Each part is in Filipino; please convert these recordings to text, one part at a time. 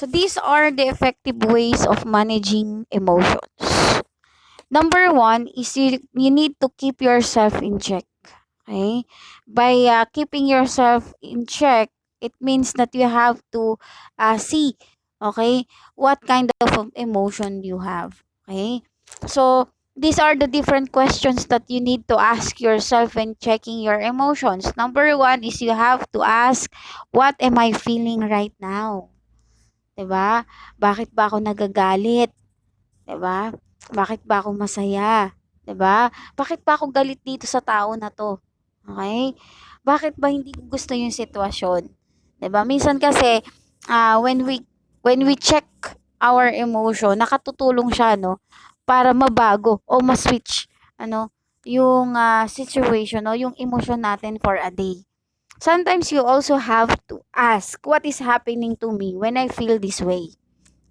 So these are the effective ways of managing emotions. Number one is you need to keep yourself in check. Okay? By keeping yourself in check, it means that you have to see, okay, what kind of emotion you have. Okay? So these are the different questions that you need to ask yourself when checking your emotions. Number one is you have to ask, what am I feeling right now? 'Di ba? Bakit ba ako nagagalit? 'Di ba? Bakit ba ako masaya? 'Di ba? Bakit ba ako galit dito sa tao na 'to? Okay? Bakit ba hindi ko gusto yung sitwasyon? 'Di ba? Minsan kasi when we check our emotion, nakatutulong siya no para mabago o ma-switch ano yung situation o yung emotion natin for a day. Sometimes you also have to ask, what is happening to me when I feel this way?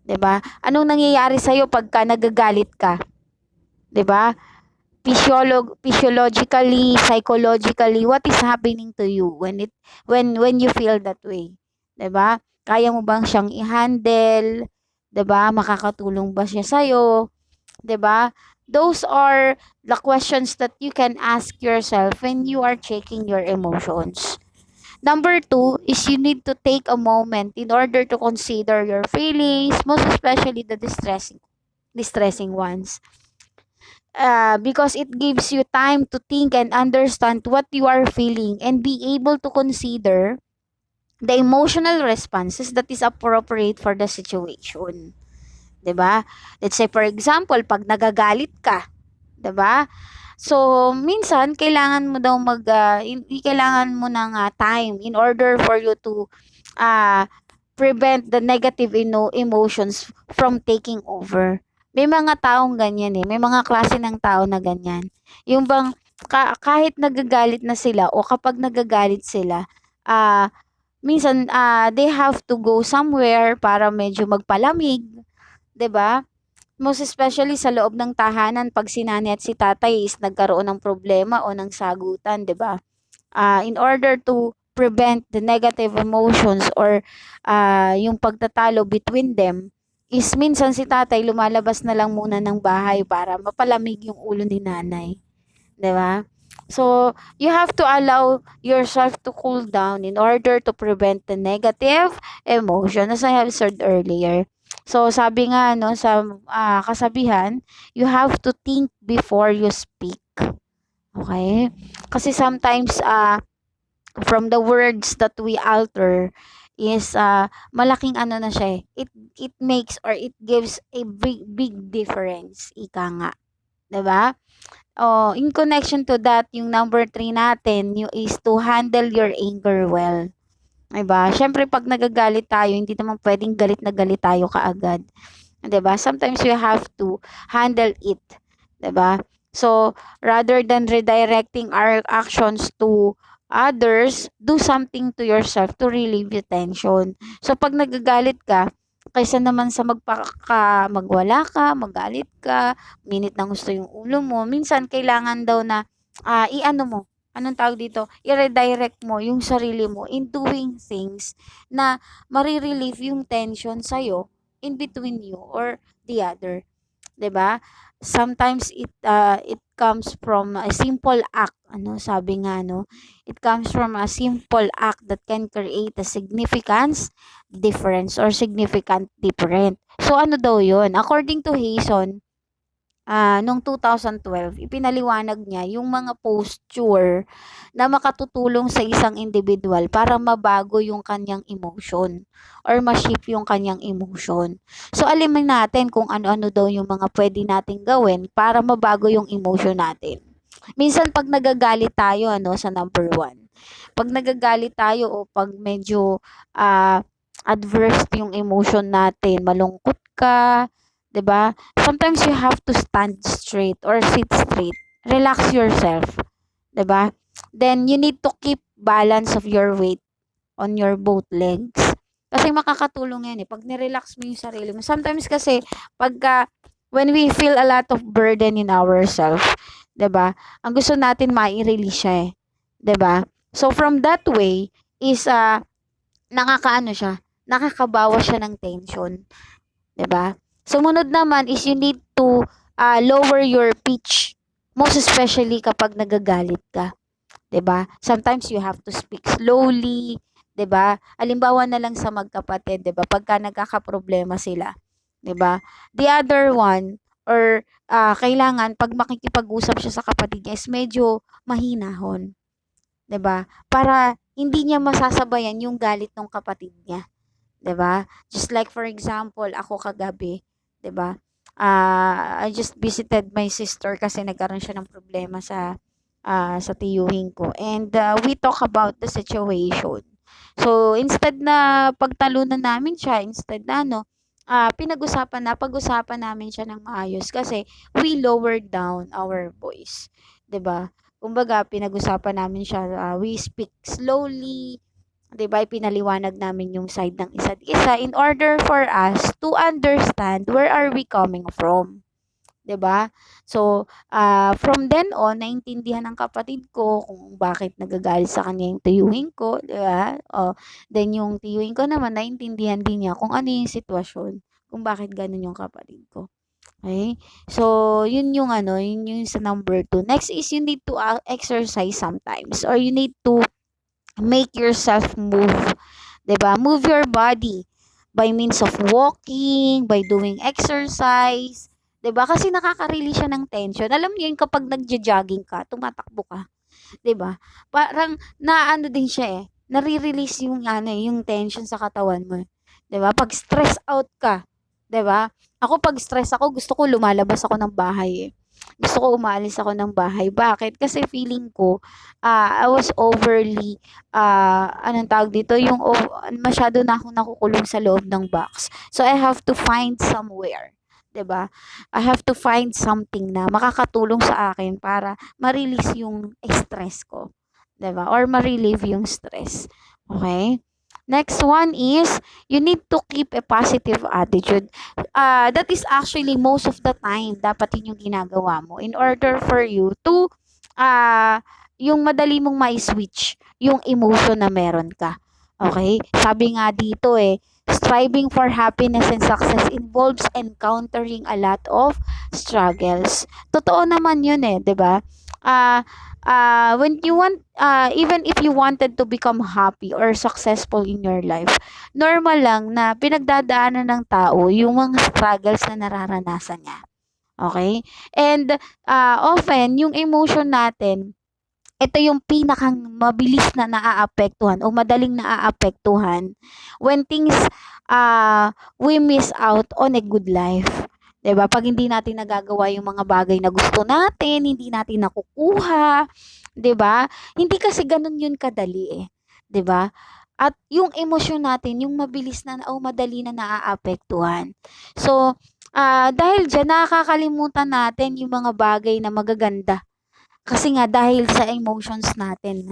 'Di ba? Anong nangyayari sa iyo pagka nagagalit ka? 'Di ba? Physiologically, psychologically, what is happening to you when you feel that way? 'Di ba? Kaya mo bang siyang i-handle? 'Di ba? Makakatulong ba siya sa iyo? 'Di ba? Those are the questions that you can ask yourself when you are checking your emotions. Number two is you need to take a moment in order to consider your feelings, most especially the distressing ones. Because it gives you time to think and understand what you are feeling and be able to consider the emotional responses that is appropriate for the situation. 'Di ba? Let's say for example, pag nagagalit ka, 'di ba? So, minsan kailangan mo daw kailangan mo ng time in order for you to uh, prevent the negative emotions from taking over. May mga taong ganyan eh. May mga klase ng tao na ganyan. Yung bang kahit nagagalit na sila o kapag nagagalit sila, ah minsan they have to go somewhere para medyo magpalamig, 'di ba? Most especially sa loob ng tahanan pag si nanay at si tatay is nagkaroon ng problema o ng sagutan, 'di ba? In order to prevent the negative emotions or yung pagtatalo between them, is minsan si tatay lumalabas na lang muna ng bahay para mapalamig yung ulo ni nanay, 'di ba? So, you have to allow yourself to cool down in order to prevent the negative emotion as I have said earlier. So, sabi nga no sa kasabihan, you have to think before you speak. Okay? Kasi sometimes from the words that we alter is malaking ano na siya eh. It makes or it gives a big difference, ika nga, 'di ba? Oh, in connection to that, yung number three natin, yung is to handle your anger well. 'Di ba? Syempre pag nagagalit tayo, hindi naman pwedeng galit na galit tayo kaagad. 'Di ba? Sometimes you have to handle it, 'di ba? So, rather than redirecting our actions to others, do something to yourself to relieve the tension. So, pag nagagalit ka, kaysa naman sa magwala ka, magalit ka, minit ng gusto yung ulo mo, minsan kailangan daw na i-ano mo, anong tawag dito, i-redirect mo yung sarili mo in doing things na marirelieve yung tension sa'yo in between you or the other, 'di ba? Sometimes it comes from a simple act, ano sabi nga no, it comes from a simple act that can create a significance difference or significant different. So ano daw 'yun? According to Hazen, noong 2012, ipinaliwanag niya yung mga posture na makatutulong sa isang individual para mabago yung kanyang emotion or ma-shift yung kanyang emotion. So, alamin natin kung ano-ano daw yung mga pwede nating gawin para mabago yung emotion natin. Minsan, pag nagagalit tayo, sa number one, pag nagagalit tayo o pag medyo adverse yung emotion natin, malungkot ka, 'di ba? Sometimes you have to stand straight or sit straight. Relax yourself, 'di ba? Then you need to keep balance of your weight on your both legs. Kasi makakatulong 'yan eh pag ni-relax mo 'yung sarili mo. Sometimes kasi pagka when we feel a lot of burden in ourselves, 'di ba? Ang gusto natin mai-release siya eh, 'di ba? So from that way is nakakaano siya, nakakabawas siya ng tension, 'di ba? Sumunod naman is you need to lower your pitch, most especially kapag nagagalit ka, 'di ba? Sometimes you have to speak slowly, 'di ba? Halimbawa na lang sa magkapatid, 'di ba? Pagka nagkakaproblema sila, 'di ba? The other one or kailangan pag makikipag-usap siya sa kapatid niya is medyo mahinahon, 'di ba? Para hindi niya masasabayan yung galit ng kapatid niya, 'di ba? Just like for example, ako kagabi, 'di ba? I just visited my sister kasi nagkaroon siya ng problema sa tiyuhin ko. And we talk about the situation. So, instead na pagtalunan namin siya, instead na pag-usapan namin siya ng maayos kasi we lowered down our voice, 'di ba? Kumbaga, pinag-usapan namin siya, we speak slowly, 'di ba? Pinaliwanag namin yung side ng isa't isa in order for us to understand where are we coming from. 'Di ba? So, from then on, naintindihan ng kapatid ko kung bakit nagagalit sa kanya yung tiyuhin ko, 'di ba? Oh, then yung tiyuhin ko naman naintindihan din niya kung ano yung sitwasyon, kung bakit gano'n yung kapatid ko. Okay? So, yun yung sa number two. Next is you need to exercise sometimes or you need to make yourself move. 'Di ba? Move your body by means of walking, by doing exercise, 'di ba? Kasi nakaka-release siya ng tension. Alam niyo yun kapag nagjo-jogging ka, tumatakbo ka, 'di ba? Parang naano din siya nare-release yung tension sa katawan mo, 'di ba? Pag stress out ka, 'di ba? Ako pag stress ako, gusto ko lumalabas ako ng bahay. Gusto ko umaalis ako ng bahay. Bakit? Kasi feeling ko I was overly anong tawag dito, masyado na akong nakukulong sa loob ng box. So I have to find somewhere, 'di ba? I have to find something na makakatulong sa akin para ma-release yung stress ko, 'di ba? Or ma-relieve yung stress. Okay? Next one is you need to keep a positive attitude. That is actually most of the time dapat yun yung ginagawa mo in order for you to yung madali mong mai-switch yung emotion na meron ka. Okay? Sabi nga dito striving for happiness and success involves encountering a lot of struggles. Totoo naman yun 'di ba? Ah when you want even if you wanted to become happy or successful in your life, normal lang na pinagdadaanan ng tao yung mga struggles na nararanasan niya. Okay? And often yung emotion natin, ito yung pinakang mabilis na naaapektuhan o madaling naaapektuhan when things we miss out on a good life. 'Di ba? Pag hindi natin nagagawa yung mga bagay na gusto natin, hindi natin nakukuha, 'di ba? Hindi kasi ganun yun kadali 'di ba? At yung emosyon natin, yung mabilis na o madali na naaapektuhan. So, dahil diyan nakakalimutan natin yung mga bagay na magaganda kasi nga dahil sa emotions natin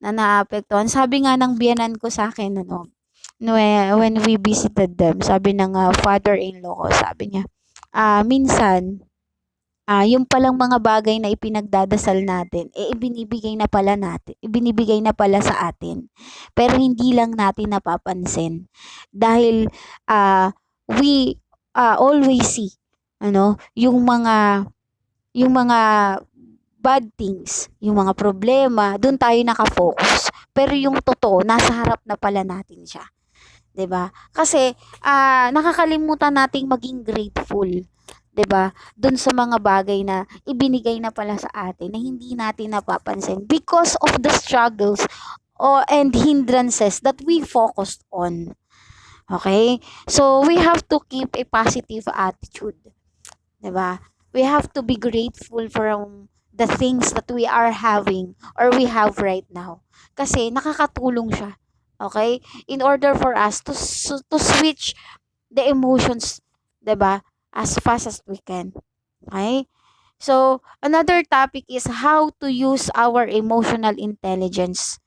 na naapektuhan. Sabi nga ng biyenan ko sa akin when we visited them, sabi ng father-in-law ko, sabi niya, minsan yung palang mga bagay na ipinagdadasal natin, ibinibigay na pala sa atin. Pero hindi lang natin napapansin. Dahil we always see yung mga bad things, yung mga problema, doon tayo nakafocus. Pero yung totoo, nasa harap na pala natin siya. 'Di ba? Kasi nakakalimutan nating maging grateful, 'di ba? Doon sa mga bagay na ibinigay na pala sa atin na hindi natin napapansin because of the struggles and hindrances that we focused on. Okay? So we have to keep a positive attitude, 'di ba? We have to be grateful from the things that we are having or we have right now. Kasi nakakatulong siya. Okay? In order for us to switch the emotions, 'di ba? As fast as we can. Okay? So, another topic is how to use our emotional intelligence.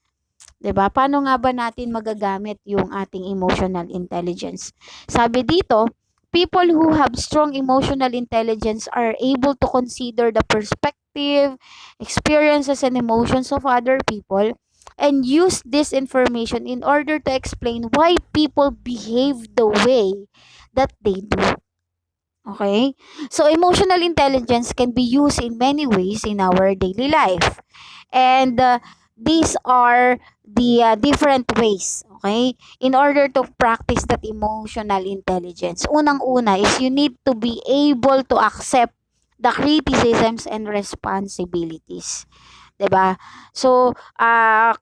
'Di ba? Paano nga ba natin magagamit yung ating emotional intelligence? Sabi dito, people who have strong emotional intelligence are able to consider the perspective, experiences, and emotions of other people and use this information in order to explain why people behave the way that they do. Okay? So emotional intelligence can be used in many ways in our daily life. And these are the different ways, okay? In order to practice that emotional intelligence. Unang-una is you need to be able to accept the criticisms and responsibilities. 'Di ba? So,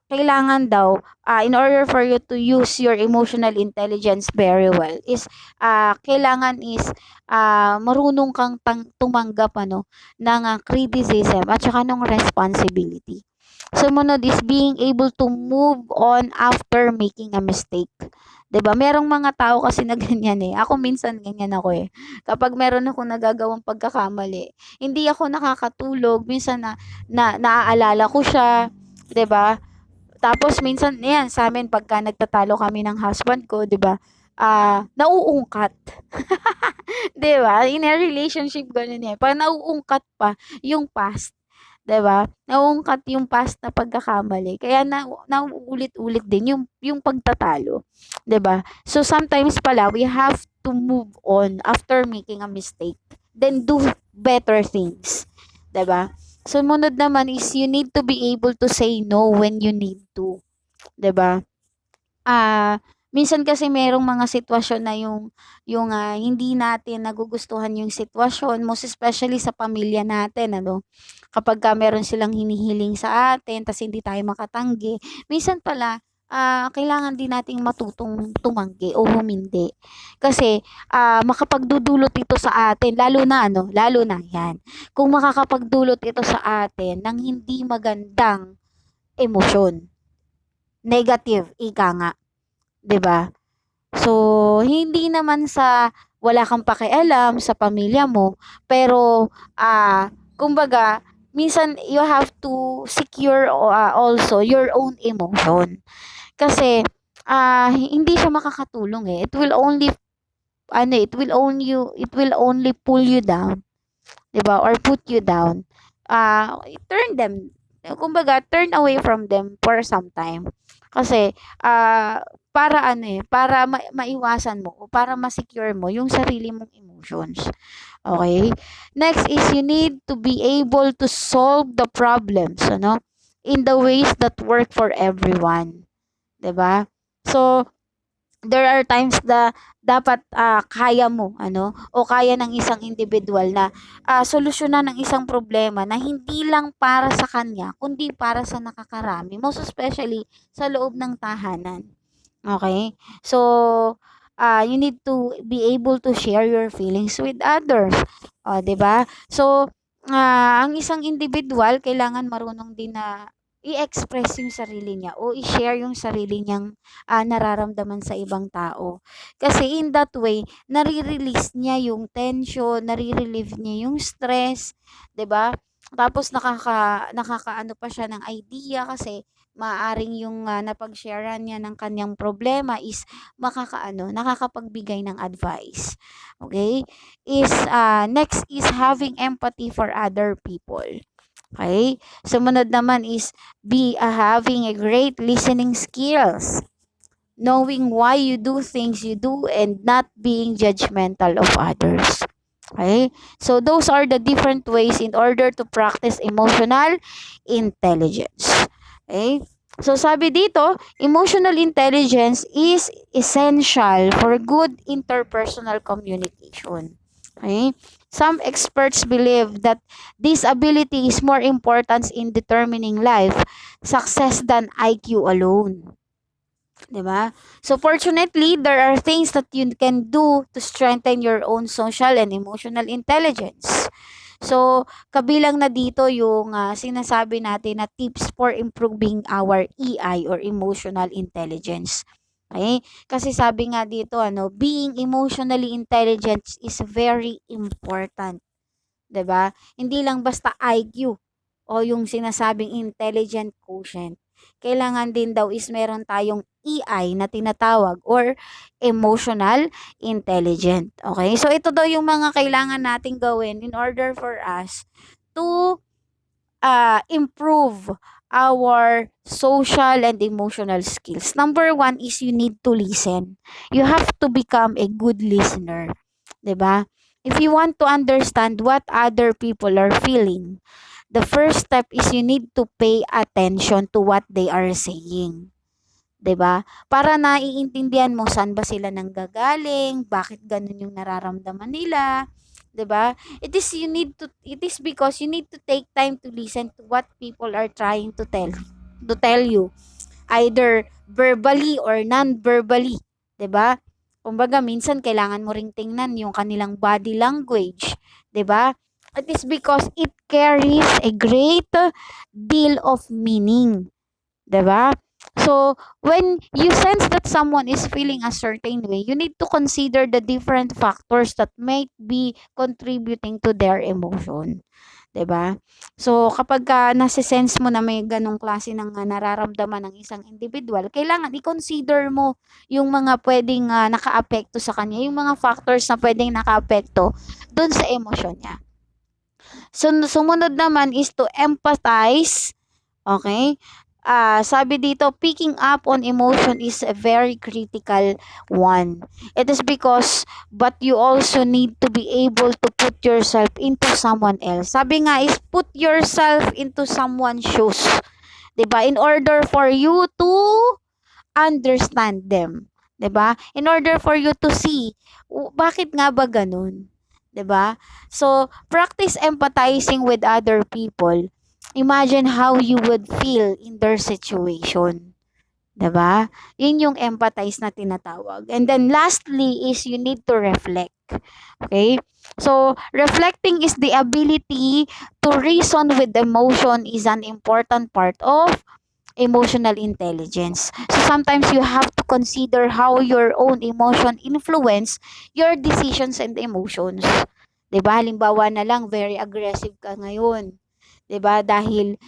kailangan daw, in order for you to use your emotional intelligence very well is, kailangan is, marunong kang tumanggap ano, ng criticism at saka ng responsibility. Sumunod is being able to move on after making a mistake. 'Di ba? Merong mga tao kasi na ganyan eh. Ako minsan ganyan ako eh. Kapag meron akong nagagawang pagkakamali, hindi ako nakakatulog. Minsan naaalala ko siya, 'di ba? Tapos minsan 'yan sa amin pagka nagtatalo kami ng husband ko, 'di ba? Nauungkat. 'Di ba? In a relationship ganun eh. Pag nauungkat pa yung past, 'di ba? Nauungkat yung past na pagkakamali. Kaya nauulit-ulit din yung pagtatalo, 'di ba? So sometimes pala we have to move on after making a mistake. Then do better things, 'di ba? Sumunod naman is you need to be able to say no when you need to, 'di ba? Minsan kasi merong mga sitwasyon na yung hindi natin nagugustuhan yung sitwasyon, most especially sa pamilya natin ano. Kapagka meron silang hinihiling sa atin ta's hindi tayo makatanggi, minsan pala, kailangan din nating matutong tumanggi o humindi. Kasi, makapagdudulot ito sa atin lalo na ano, lalo na 'yan, kung makakapagdulot ito sa atin ng hindi magandang emosyon, negative, ika nga. 'Di ba? So, hindi naman sa wala kang pakialam sa pamilya mo, pero kumbaga minsan you have to secure also your own emotion. Kasi hindi siya makakatulong eh. It will only pull you down, 'di ba? Or put you down. Turn them kumbaga turn away from them for some time. Kasi para ano eh, para maiwasan mo o para ma-secure mo yung sarili mong emotions. Okay? Next is you need to be able to solve the problems, ano? In the ways that work for everyone, 'di ba? So, there are times na dapat kaya mo ano o kaya ng isang individual na solusyonan ng isang problema na hindi lang para sa kanya kundi para sa nakakarami, most especially sa loob ng tahanan. Okay? So, you need to be able to share your feelings with others. O, 'di ba? So, ang isang individual kailangan marunong din na i-express yung sarili niya o i-share yung sarili niyang nararamdaman sa ibang tao. Kasi in that way, nare-release niya yung tension, nare-relieve niya yung stress, 'di ba? Tapos nakakaano pa siya ng idea kasi maaring yung napag-sharean niya ng kanyang problema is nakakapagbigay ng advice. Okay? Next is having empathy for other people. Okay? Sumunod naman is having a great listening skills. Knowing why you do things you do and not being judgmental of others. Okay? So those are the different ways in order to practice emotional intelligence. Okay? So sabi dito, emotional intelligence is essential for good interpersonal communication. Okay? Some experts believe that this ability is more important in determining life success than IQ alone. 'Di ba? So fortunately, there are things that you can do to strengthen your own social and emotional intelligence. So, kabilang na dito yung sinasabi natin na tips for improving our EI or emotional intelligence. Okay? Kasi sabi nga dito, being emotionally intelligent is very important. 'Di ba? Hindi lang basta IQ o yung sinasabing intelligent quotient. Kailangan din daw is meron tayong EI na tinatawag or emotional intelligent. Okay? So ito daw yung mga kailangan nating gawin in order for us to improve our social and emotional skills. Number one is you need to listen. You have to become a good listener. 'Di ba? If you want to understand what other people are feeling, the first step is you need to pay attention to what they are saying. 'Di ba? Para naiintindihan mo saan ba sila nanggagaling, bakit ganun yung nararamdaman nila, 'di ba? It is because you need to take time to listen to what people are trying to tell you, either verbally or non-verbally, 'di ba? Kumbaga minsan kailangan mo ring tingnan yung kanilang body language, 'di ba? It is because it carries a great deal of meaning, 'di ba? So, when you sense that someone is feeling a certain way, you need to consider the different factors that might be contributing to their emotion. 'Di ba? So, kapag nase-sense mo na may ganong klase ng nararamdaman ng isang individual, kailangan i-consider mo yung mga pwedeng nakaapekto sa kanya, yung mga factors na pwedeng nakaapekto dun sa emosyon niya. So, sumunod naman is to empathize. Okay? Sabi dito, picking up on emotion is a very critical one. It is because, but you also need to be able to put yourself into someone else. Sabi nga is, put yourself into someone's shoes. 'Di ba? In order for you to understand them. 'Di ba? In order for you to see, bakit nga ba ganun? 'Di ba? So, practice empathizing with other people. Imagine how you would feel in their situation. 'Di ba? Yun yung empathize na tinatawag. And then lastly is you need to reflect. Okay? So, reflecting is the ability to reason with emotion is an important part of emotional intelligence. So sometimes you have to consider how your own emotion influence your decisions and emotions. 'Di ba? Halimbawa na lang, very aggressive ka ngayon. 'Di ba? Dahil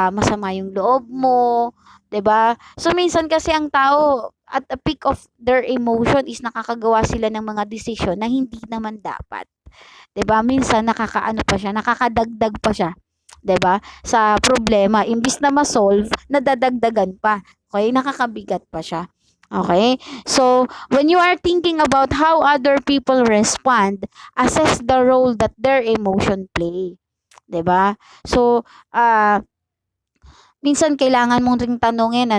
masama yung loob mo, 'di ba? So minsan kasi ang tao at the peak of their emotion is nakakagawa sila ng mga desisyon na hindi naman dapat. 'Di ba? Minsan nakakaano pa siya, nakakadagdag pa siya, 'di ba? Sa problema, imbis na ma-solve, nadadagdagan pa. Okay? Nakakabigat pa siya. Okay? So, when you are thinking about how other people respond, assess the role that their emotion play. 'Di ba? So, minsan kailangan mong ring tanungin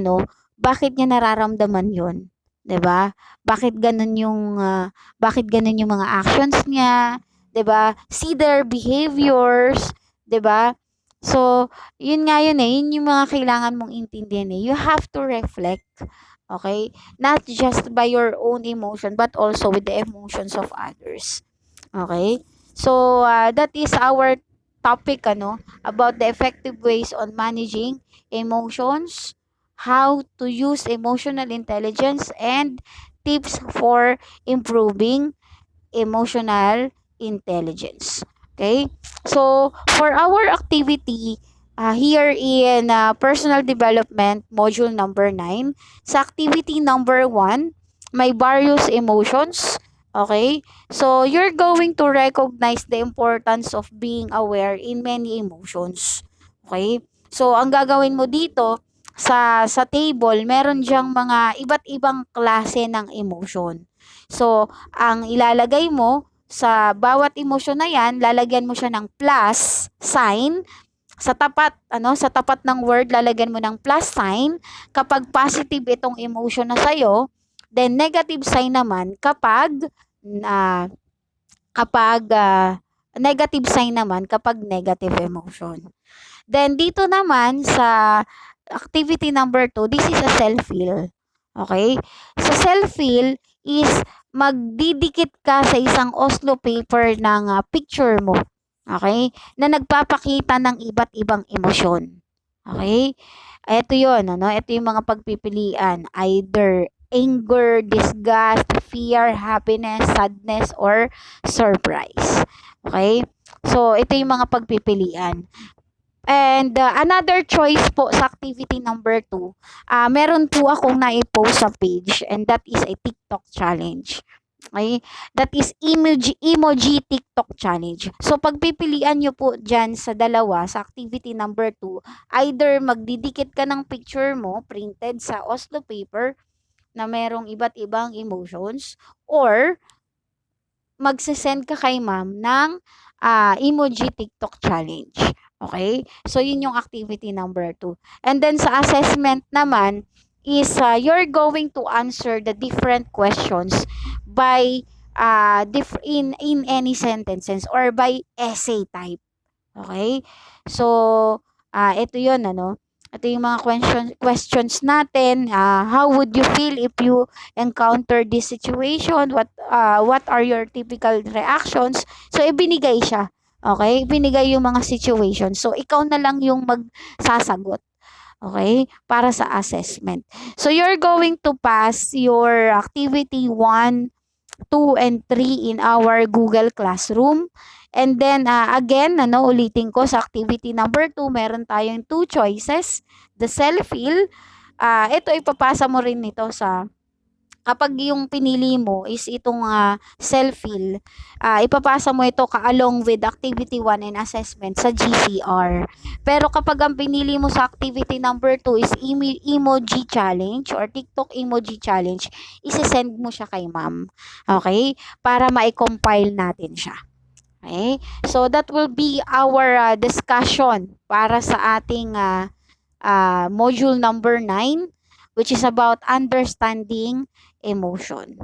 bakit niya nararamdaman 'yon? 'Di ba? Bakit ganun yung mga actions niya, 'di ba? See their behaviors, 'di ba? So, yun nga yun yun yung mga kailangan mong intindihan You have to reflect, okay? Not just by your own emotion but also with the emotions of others. Okay? So, that is our topic about the effective ways on managing emotions, how to use emotional intelligence, and tips for improving emotional intelligence. Okay? So, for our activity, here in personal development module number 9, sa activity number 1, may various emotions. Okay? So, you're going to recognize the importance of being aware in many emotions. Okay? So, ang gagawin mo dito, sa table, meron diyang mga iba't ibang klase ng emotion. So, ang ilalagay mo sa bawat emosyon na yan, lalagyan mo siya ng plus sign. Sa tapat ng word, lalagyan mo ng plus sign kapag positive itong emotion na sa'yo. Then, negative sign naman negative sign naman kapag negative emotion. Then, dito naman sa activity number 2, this is a self-feel. Okay? Sa self-feel is magdidikit ka sa isang Oslo paper ng picture mo. Okay? Na nagpapakita ng iba't ibang emosyon. Okay? Ito yun, Ito yung mga pagpipilian. Either anger, disgust, fear, happiness, sadness, or surprise. Okay? So, ito yung mga pagpipilian. And another choice po sa activity number 2, meron po akong na-post sa page and that is a TikTok challenge. Okay? That is emoji TikTok challenge. So, pagpipilian nyo po dyan sa dalawa, sa activity number 2, either magdidikit ka ng picture mo printed sa Oslo paper na merong iba't ibang emotions, or magsisend ka kay ma'am ng emoji TikTok challenge. Okay? So, yun yung activity number 2. And then, sa assessment naman, is you're going to answer the different questions by in any sentences or by essay type. Okay? So, ito yun, ano? Ito yung mga questions natin. How would you feel if you encounter this situation? What are your typical reactions? So, ibinigay siya. Okay? Ibinigay yung mga situation. So, ikaw na lang yung magsasagot. Okay? Para sa assessment. So, you're going to pass your activity 1, 2, and 3 in our Google Classroom. And then, again, ulitin ko sa activity number 2, meron tayong 2 choices. The self-fill, ito ipapasa mo rin nito sa, kapag yung pinili mo is itong self-fill, ipapasa mo ito along with activity 1 and assessment sa GCR. Pero kapag ang pinili mo sa activity number 2 is emoji challenge or TikTok emoji challenge, isi-send mo siya kay ma'am. Okay? Para ma-compile natin siya. Okay? So, that will be our discussion para sa ating module number 9, which is about understanding emotion.